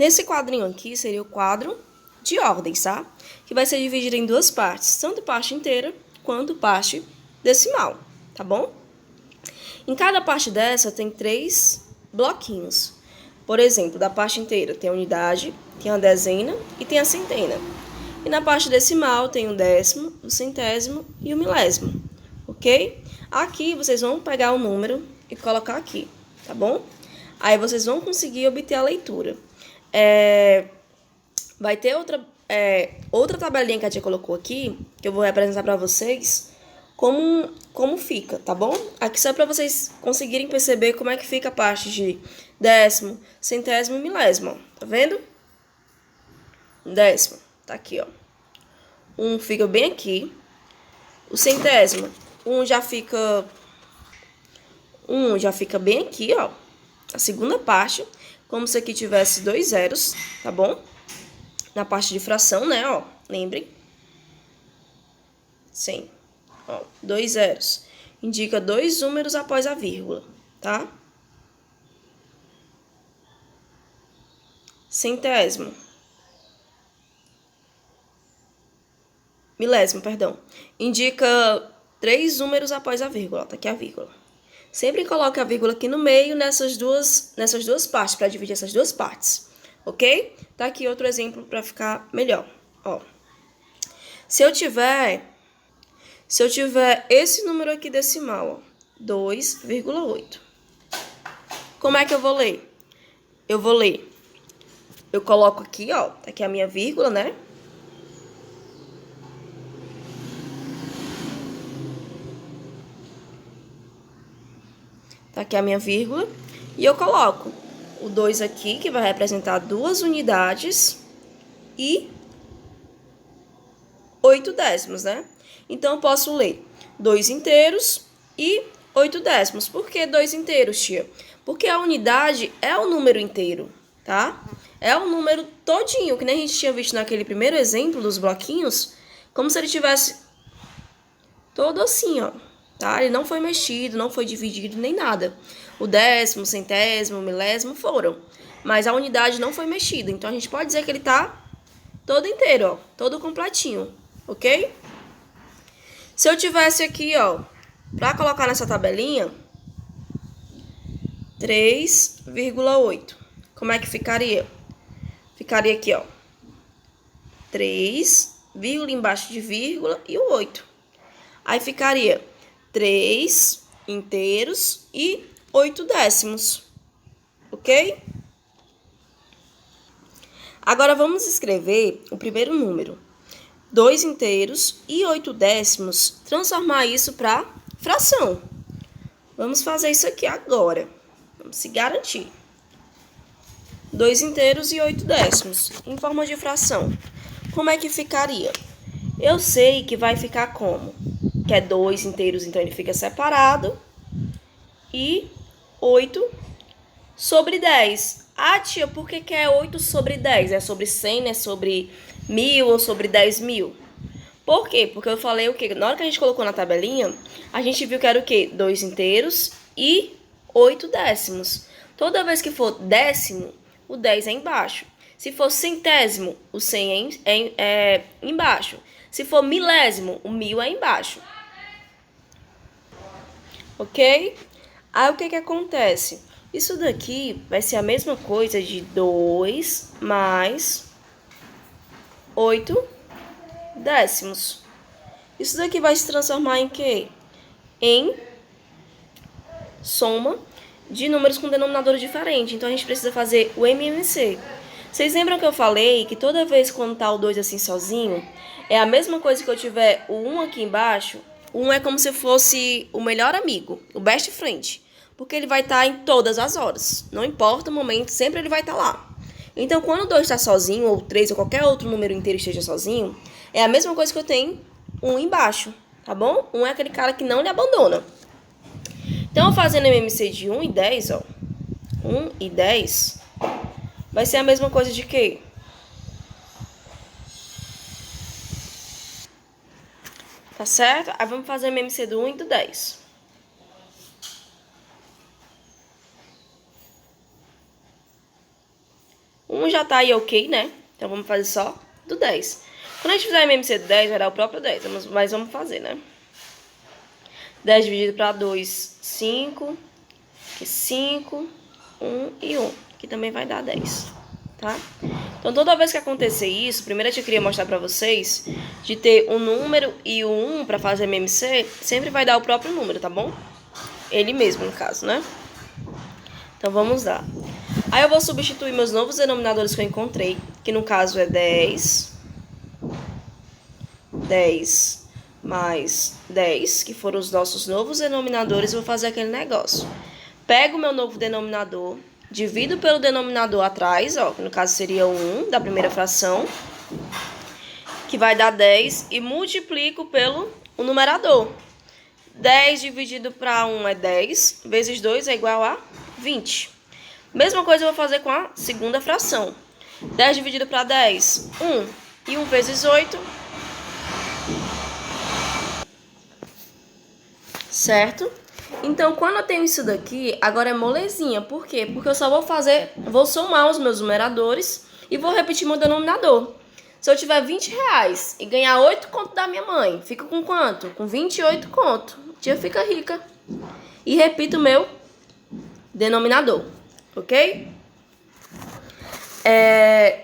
Nesse quadrinho aqui seria o quadro de ordens, tá? Que vai ser dividido em duas partes, tanto parte inteira quanto parte decimal, tá bom? Em cada parte dessa tem 3 bloquinhos. Por exemplo, da parte inteira tem a unidade, tem a dezena e tem a centena. E na parte decimal tem o décimo, o centésimo e o milésimo, ok? Aqui vocês vão pegar o número e colocar aqui, tá bom? Aí vocês vão conseguir obter a leitura. Vai ter outra tabelinha que a tia colocou aqui, que eu vou representar para vocês como fica, tá bom? Aqui só para vocês conseguirem perceber como é que fica a parte de décimo, centésimo e milésimo, ó. Tá vendo? Décimo, tá aqui, ó. Fica bem aqui. O centésimo, já fica bem aqui, ó. A segunda parte, como se aqui tivesse 2 zeros, tá bom? Na parte de fração, né, ó. Lembrem. Sim. Ó, 2 zeros. Indica 2 números após a vírgula, tá? Centésimo. Milésimo, perdão. Indica 3 números após a vírgula. Tá aqui a vírgula. Sempre coloque a vírgula aqui no meio nessas duas partes, para dividir essas duas partes. Ok? Tá aqui outro exemplo para ficar melhor. Ó. Se eu tiver esse número aqui decimal, ó, 2,8. Como é que eu vou ler? Eu coloco aqui, ó, tá aqui a minha vírgula, né? Tá aqui a minha vírgula. E eu coloco o 2 aqui, que vai representar 2 unidades e 8 décimos, né? Então, eu posso ler 2 inteiros e 8 décimos. Por que 2 inteiros, tia? Porque a unidade é o número inteiro, tá? É o número todinho, que nem a gente tinha visto naquele primeiro exemplo dos bloquinhos, como se ele tivesse todo assim, ó, tá? Ele não foi mexido, não foi dividido, nem nada. O décimo, centésimo, milésimo foram, mas a unidade não foi mexida. Então, a gente pode dizer que ele tá todo inteiro, ó, todo completinho, ok? Se eu tivesse aqui, ó, para colocar nessa tabelinha, 3,8. Como é que ficaria? Ficaria aqui, ó, 3, vírgula embaixo de vírgula e o 8. Aí ficaria 3 inteiros e 8 décimos, ok? Agora vamos escrever o primeiro número. 2 inteiros e 8 décimos, transformar isso para fração. Vamos fazer isso aqui agora. Vamos se garantir. 2 inteiros e 8 décimos, em forma de fração. Como é que ficaria? Eu sei que vai ficar como? Que é 2 inteiros, então ele fica separado. E 8 sobre 10. Ah, tia, por que é 8 sobre 10? É sobre 100, é sobre 1.000 ou sobre 10.000? Por quê? Porque eu falei o quê? Na hora que a gente colocou na tabelinha, a gente viu que era o quê? 2 inteiros e 8 décimos. Toda vez que for décimo, o 10 é embaixo. Se for centésimo, o 100 é embaixo. Se for milésimo, o 1.000 é embaixo. Ok? Aí o que acontece? Isso daqui vai ser a mesma coisa de 2 mais 8 décimos. Isso daqui vai se transformar em quê? Em soma de números com denominador diferente. Então, a gente precisa fazer o MMC. Vocês lembram que eu falei que toda vez quando tá o 2 assim sozinho, é a mesma coisa que eu tiver o 1 aqui embaixo? O 1 é como se fosse o melhor amigo, o best friend. Porque ele vai estar em todas as horas. Não importa o momento, sempre ele vai estar lá. Então, quando o 2 está sozinho, ou 3, ou qualquer outro número inteiro esteja sozinho, é a mesma coisa que eu tenho 1 embaixo, tá bom? 1 é aquele cara que não lhe abandona. Então, fazendo MMC de 1 e 10, ó. 1 e 10 vai ser a mesma coisa de quê? Tá certo? Aí vamos fazer MMC do 1 e do 10. 1 já tá aí ok, né? Então vamos fazer só do 10. Quando a gente fizer MMC do 10, vai dar o próprio 10. Mas vamos fazer, né? 10 dividido para 2, 5. Aqui 5, 1 e 1. Que também vai dar 10, tá? Então toda vez que acontecer isso, primeiro eu queria mostrar pra vocês de ter um número e o 1 pra fazer MMC, sempre vai dar o próprio número, tá bom? Ele mesmo, no caso, né? Então vamos lá. Aí eu vou substituir meus novos denominadores que eu encontrei, que no caso é 10 mais 10, que foram os nossos novos denominadores, e vou fazer aquele negócio. Pego o meu novo denominador, divido pelo denominador atrás, ó, que no caso seria o 1 da primeira fração, que vai dar 10, e multiplico pelo o numerador. 10 dividido para 1 é 10, vezes 2 é igual a 20. Mesma coisa eu vou fazer com a segunda fração. 10 dividido para 10, 1. E 1 vezes 8, certo? Então, quando eu tenho isso daqui, agora é molezinha. Por quê? Porque eu só vou somar os meus numeradores e vou repetir meu denominador. Se eu tiver 20 reais e ganhar 8 conto da minha mãe, fica com quanto? Com 28 conto. Tia fica rica. E repito o meu denominador, ok?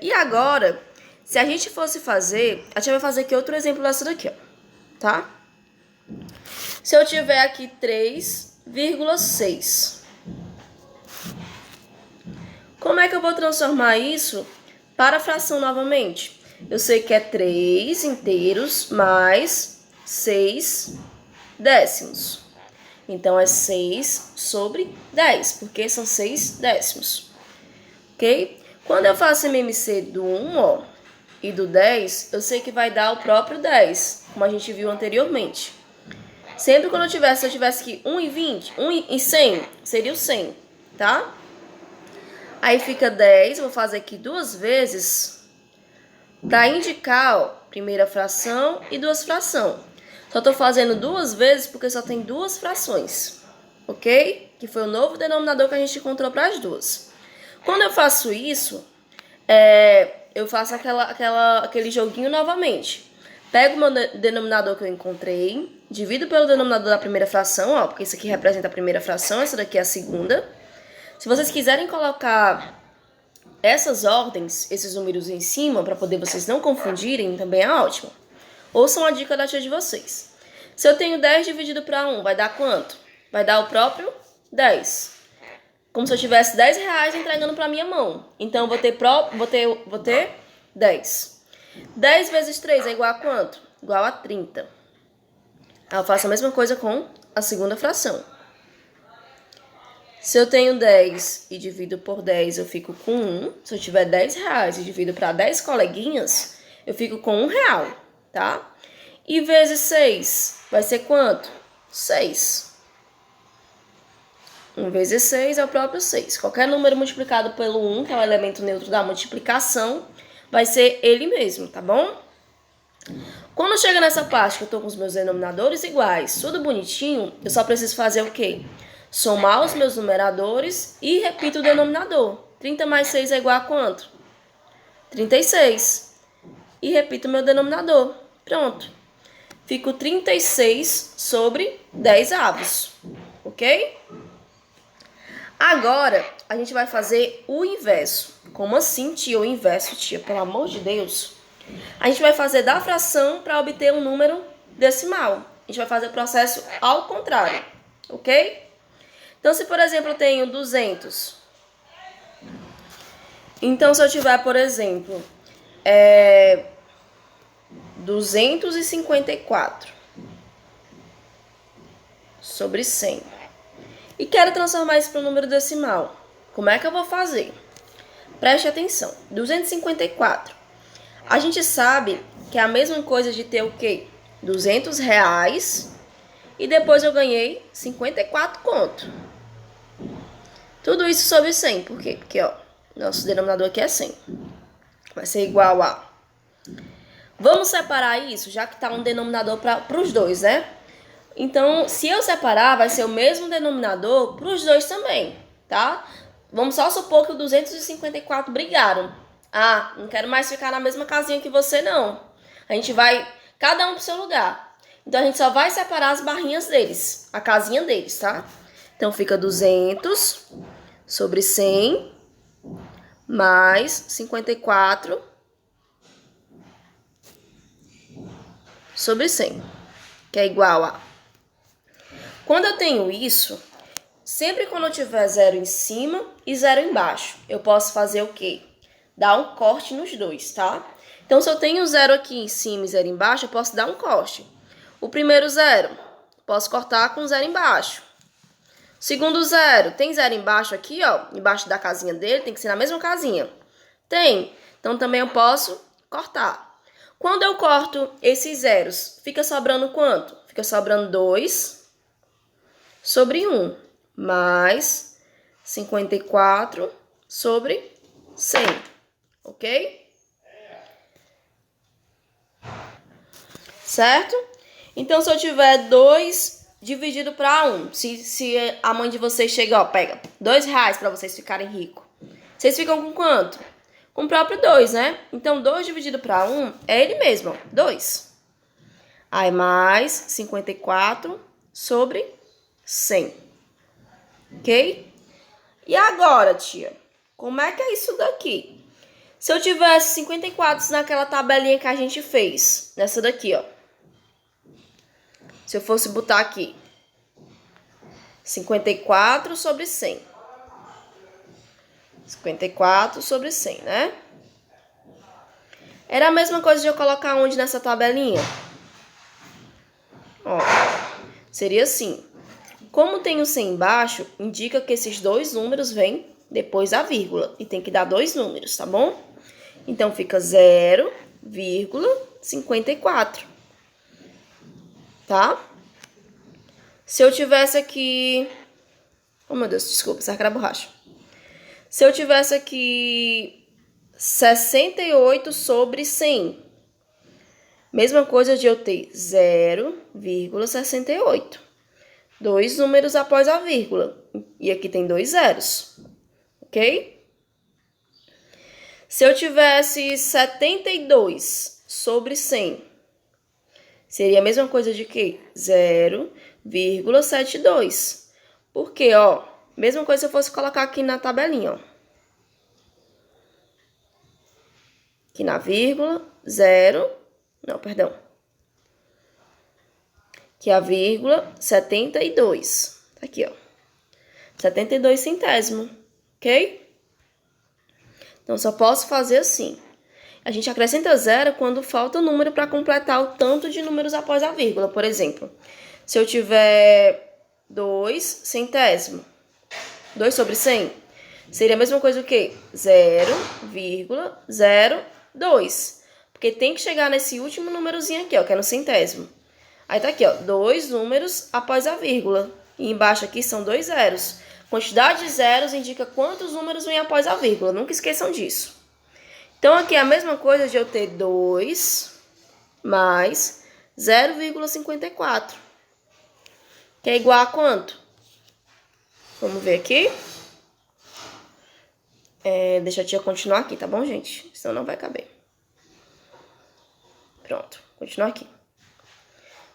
E agora, se a gente fosse fazer, a gente vai fazer aqui outro exemplo dessa daqui, ó, tá? Se eu tiver aqui 3,6, como é que eu vou transformar isso para fração novamente? Eu sei que é 3 inteiros mais 6 décimos. Então, é 6 sobre 10, porque são 6 décimos. Ok? Quando eu faço MMC do 1, ó, e do 10, eu sei que vai dar o próprio 10, como a gente viu anteriormente. Sempre quando se eu tivesse aqui 1 e 20, 1 e 100, seria o 100, tá? Aí fica 10, vou fazer aqui duas vezes para indicar, ó, primeira fração e duas frações. Só tô fazendo duas vezes porque só tem duas frações, ok? Que foi o novo denominador que a gente encontrou para as duas. Quando eu faço isso, eu faço aquele joguinho novamente. Pego o meu denominador que eu encontrei, divido pelo denominador da primeira fração, ó, porque isso aqui representa a primeira fração, essa daqui é a segunda. Se vocês quiserem colocar essas ordens, esses números em cima, para poder vocês não confundirem, também é ótimo. Ouçam a dica da tia de vocês. Se eu tenho 10 dividido para 1, vai dar quanto? Vai dar o próprio 10. Como se eu tivesse 10 reais entregando para minha mão. Então, eu vou ter 10. 10 vezes 3 é igual a quanto? Igual a 30. Eu faço a mesma coisa com a segunda fração. Se eu tenho 10 e divido por 10, eu fico com 1. Se eu tiver 10 reais e divido para 10 coleguinhas, eu fico com 1 real, tá? E vezes 6 vai ser quanto? 6. 1 vezes 6 é o próprio 6. Qualquer número multiplicado pelo 1, que é o elemento neutro da multiplicação, vai ser ele mesmo, tá bom? Quando chega nessa parte que eu tô com os meus denominadores iguais, tudo bonitinho, eu só preciso fazer o quê? Somar os meus numeradores e repito o denominador. 30 mais 6 é igual a quanto? 36. E repito o meu denominador. Pronto. Fico 36 sobre 10 avos. Ok? Agora, a gente vai fazer o inverso. Como assim, tia? O inverso, tia? Pelo amor de Deus. A gente vai fazer da fração para obter um número decimal. A gente vai fazer o processo ao contrário. Ok? Então, se, por exemplo, eu tenho 200. Então, se eu tiver, por exemplo, 254 sobre 100. E quero transformar isso para um número decimal. Como é que eu vou fazer? Preste atenção. 254. A gente sabe que é a mesma coisa de ter o quê? 200 reais e depois eu ganhei 54 conto. Tudo isso sobre 100. Por quê? Porque, ó, nosso denominador aqui é 100. Vai ser igual a... Vamos separar isso, já que tá um denominador para os dois, né? Então, se eu separar, vai ser o mesmo denominador para os dois também, tá? Vamos só supor que o 254 brigaram. Ah, não quero mais ficar na mesma casinha que você, não. A gente vai, cada um pro seu lugar. Então, a gente só vai separar as barrinhas deles, a casinha deles, tá? Então, fica 200 sobre 100 mais 54 sobre 100, que é igual a... Quando eu tenho isso, sempre quando eu tiver zero em cima e zero embaixo, eu posso fazer o quê? Dar um corte nos dois, tá? Então, se eu tenho zero aqui em cima e zero embaixo, eu posso dar um corte. O primeiro zero, posso cortar com zero embaixo. Segundo zero, tem zero embaixo aqui, ó, embaixo da casinha dele, tem que ser na mesma casinha. Tem, então também eu posso cortar. Quando eu corto esses zeros, fica sobrando quanto? Fica sobrando 2 sobre 1, mais 54 sobre 100, ok? Certo? Então, se eu tiver 2 dividido para 1, se a mãe de vocês chega, ó, pega R$2 para vocês ficarem ricos, vocês ficam com quanto? Com o próprio 2, né? Então, 2 dividido para 1 é ele mesmo, ó, 2. Aí, mais 54 sobre 100. Ok? E agora, tia? Como é que é isso daqui? Se eu tivesse 54 naquela tabelinha que a gente fez, nessa daqui, ó. Se eu fosse botar aqui 54 sobre 100. 54 sobre 100, né? Era a mesma coisa de eu colocar onde nessa tabelinha? Ó, seria assim. Como tem o 100 embaixo, indica que esses dois números vêm depois da vírgula. E tem que dar dois números, tá bom? Então, fica 0,54. Tá? Se eu tivesse aqui... Oh, meu Deus, desculpa, isso aqui era borracha. Se eu tivesse aqui 68 sobre 100. Mesma coisa de eu ter 0,68. Dois números após a vírgula. E aqui tem 2 zeros. Ok? Se eu tivesse 72 sobre 100. Seria a mesma coisa de quê? 0,72. Porque, ó, mesma coisa se eu fosse colocar aqui na tabelinha, ó. Aqui na vírgula, 0... Não, perdão. Aqui a vírgula, 72. Tá aqui, ó. 72 centésimos, ok? Então, só posso fazer assim. A gente acrescenta 0 quando falta o número para completar o tanto de números após a vírgula. Por exemplo, se eu tiver 2 centésimos, 2 sobre 100, seria a mesma coisa o quê? 0,02. Porque tem que chegar nesse último númerozinho aqui, ó, que é no centésimo. Aí tá aqui, ó, 2 números após a vírgula. E embaixo aqui são 2 zeros. Quantidade de zeros indica quantos números vêm após a vírgula. Nunca esqueçam disso. Então, aqui é a mesma coisa de eu ter 2 mais 0,54. Que é igual a quanto? Vamos ver aqui. Deixa a tia continuar aqui, tá bom, gente? Senão não vai caber. Pronto, continua aqui.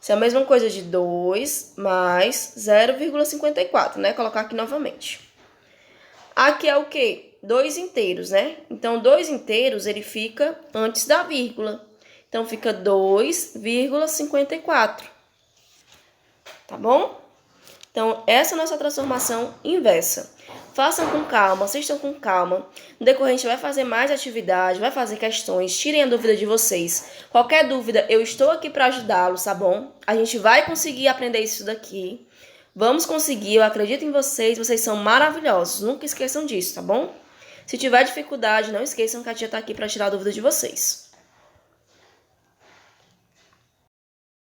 Isso é a mesma coisa de 2 mais 0,54, né? Colocar aqui novamente. Aqui é o quê? 2 inteiros, né? Então, 2 inteiros, ele fica antes da vírgula. Então, fica 2,54. Tá bom? Então, essa é a nossa transformação inversa. Façam com calma, assistam com calma. No decorrer, a gente vai fazer mais atividade, vai fazer questões, tirem a dúvida de vocês. Qualquer dúvida, eu estou aqui para ajudá-los, tá bom? A gente vai conseguir aprender isso daqui. Vamos conseguir, eu acredito em vocês, vocês são maravilhosos. Nunca esqueçam disso, tá bom? Se tiver dificuldade, não esqueçam que a tia está aqui para tirar a dúvida de vocês.